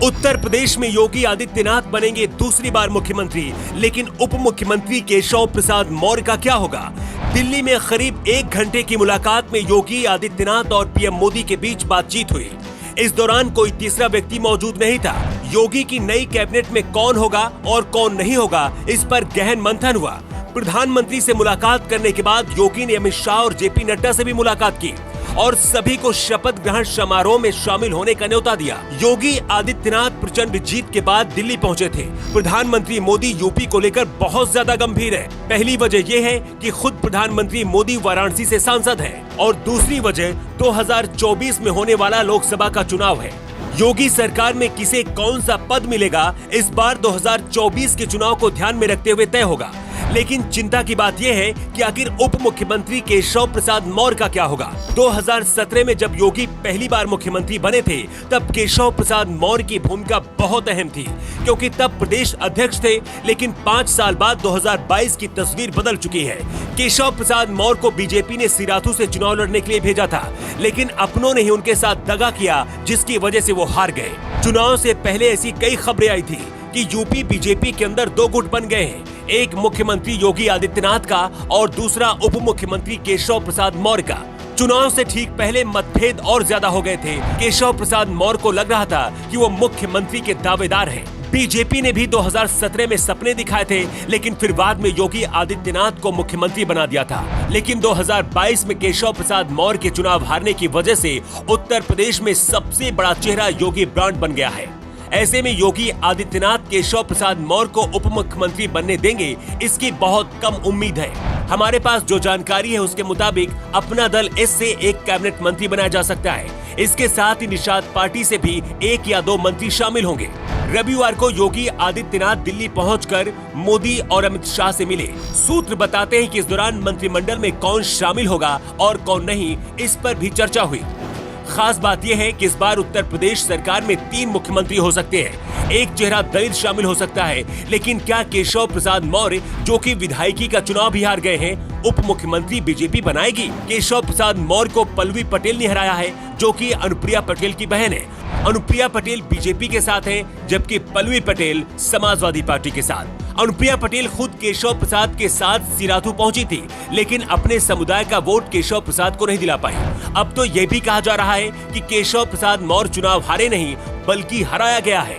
उत्तर प्रदेश में योगी आदित्यनाथ बनेंगे दूसरी बार मुख्यमंत्री, लेकिन उप मुख्यमंत्री केशव प्रसाद मौर्य का क्या होगा? दिल्ली में करीब 1 घंटे की मुलाकात में योगी आदित्यनाथ और पीएम मोदी के बीच बातचीत हुई। इस दौरान कोई तीसरा व्यक्ति मौजूद नहीं था। योगी की नई कैबिनेट में कौन होगा और कौन नहीं होगा, इस पर गहन मंथन हुआ। प्रधानमंत्री से मुलाकात करने के बाद योगी ने अमित शाह और जेपी नड्डा से भी मुलाकात की और सभी को शपथ ग्रहण समारोह में शामिल होने का न्योता दिया। योगी आदित्यनाथ प्रचंड जीत के बाद दिल्ली पहुंचे थे। प्रधानमंत्री मोदी यूपी को लेकर बहुत ज्यादा गंभीर है। पहली वजह यह है कि खुद प्रधानमंत्री मोदी वाराणसी से सांसद हैं और दूसरी वजह 2024 में होने वाला लोकसभा का चुनाव है। योगी सरकार में किसे कौन सा पद मिलेगा, इस बार 2024 के चुनाव को ध्यान में रखते हुए तय होगा। लेकिन चिंता की बात यह है कि आखिर उप मुख्यमंत्री केशव प्रसाद मौर्य का क्या होगा? 2017 में जब योगी पहली बार मुख्यमंत्री बने थे, तब केशव प्रसाद मौर्य की भूमिका बहुत अहम थी, क्योंकि तब प्रदेश अध्यक्ष थे। लेकिन 5 साल बाद 2022 की तस्वीर बदल चुकी है। केशव प्रसाद मौर्य को बीजेपी ने सिराथू से चुनाव लड़ने के लिए भेजा था, लेकिन अपनों ने ही उनके साथ दगा किया, जिसकी वजह से वो हार गए। चुनाव से पहले ऐसी कई खबरें आई थी कि यूपी बीजेपी के अंदर 2 गुट बन गए हैं, एक मुख्यमंत्री योगी आदित्यनाथ का और दूसरा उप मुख्यमंत्री केशव प्रसाद मौर्य का। चुनाव से ठीक पहले मतभेद और ज्यादा हो गए थे। केशव प्रसाद मौर्य को लग रहा था कि वो मुख्यमंत्री के दावेदार हैं। बीजेपी ने भी 2017 में सपने दिखाए थे, लेकिन फिर बाद में योगी आदित्यनाथ को मुख्यमंत्री बना दिया था। लेकिन 2022 में केशव प्रसाद मौर्य के चुनाव हारने की वजह से उत्तर प्रदेश में सबसे बड़ा चेहरा योगी ब्रांड बन गया है। ऐसे में योगी आदित्यनाथ केशव प्रसाद मौर्य को उप मुख्यमंत्री बनने देंगे, इसकी बहुत कम उम्मीद है। हमारे पास जो जानकारी है उसके मुताबिक अपना दल इससे एक कैबिनेट मंत्री बनाया जा सकता है। इसके साथ ही निषाद पार्टी से भी 1 या 2 मंत्री शामिल होंगे। रविवार को योगी आदित्यनाथ दिल्ली पहुंचकर मोदी और अमित शाह से मिले। सूत्र बताते हैं कि इस दौरान मंत्रिमंडल में कौन शामिल होगा और कौन नहीं, इस पर भी चर्चा हुई। खास बात यह है कि इस बार उत्तर प्रदेश सरकार में 3 मुख्यमंत्री हो सकते हैं। एक चेहरा दलित शामिल हो सकता है, लेकिन क्या केशव प्रसाद मौर्य, जो कि विधायकी का चुनाव भी हार गए हैं, उप मुख्यमंत्री बीजेपी बनाएगी? केशव प्रसाद मौर्य को पल्लवी पटेल ने हराया है, जो कि अनुप्रिया पटेल की बहन है। अनुप्रिया पटेल बीजेपी के साथ है, जबकि पल्लवी पटेल समाजवादी पार्टी के साथ। अनुप्रिया पटेल खुद केशव प्रसाद के साथ सिराथू पहुंची थी, लेकिन अपने समुदाय का वोट केशव प्रसाद को नहीं दिला पाई। अब तो यह भी कहा जा रहा है कि केशव प्रसाद मौर्य चुनाव हारे नहीं, बल्कि हराया गया है।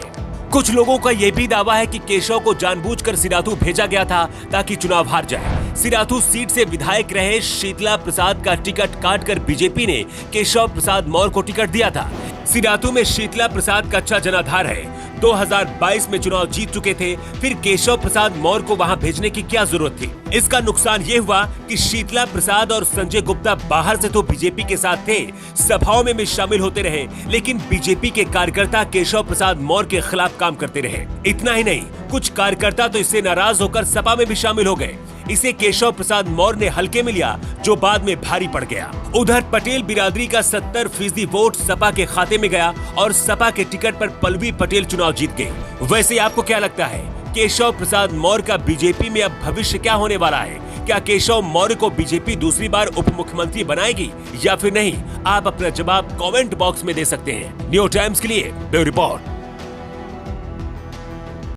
कुछ लोगों का यह भी दावा है कि केशव को जानबूझकर सिराथू भेजा गया था ताकि चुनाव हार जाए। सिराथू सीट से विधायक रहे शीतला प्रसाद का टिकट काटकर बीजेपी ने केशव प्रसाद मौर्य को टिकट दिया था। सिराथू में शीतला प्रसाद का अच्छा जनाधार है। 2022 में चुनाव जीत चुके थे, फिर केशव प्रसाद मौर्य को वहां भेजने की क्या जरूरत थी? इसका नुकसान ये हुआ कि शीतला प्रसाद और संजय गुप्ता बाहर से तो बीजेपी के साथ थे, सभाओं में भी शामिल होते रहे, लेकिन बीजेपी के कार्यकर्ता केशव प्रसाद मौर्य के खिलाफ काम करते रहे। इतना ही नहीं, कुछ कार्यकर्ता तो इससे नाराज होकर सपा में भी शामिल हो गए। इसे केशव प्रसाद मौर्य ने हल्के में लिया, जो बाद में भारी पड़ गया। उधर पटेल बिरादरी का 70% वोट सपा के खाते में गया और सपा के टिकट पर पल्लवी पटेल चुनाव जीत गई। वैसे आपको क्या लगता है, केशव प्रसाद मौर्य का बीजेपी में अब भविष्य क्या होने वाला है? क्या केशव मौर्य को बीजेपी दूसरी बार उप मुख्यमंत्री बनाएगी या फिर नहीं? आप अपना जवाब कमेंट बॉक्स में दे सकते हैं। न्यू टाइम्स के लिए ब्यूरो रिपोर्ट।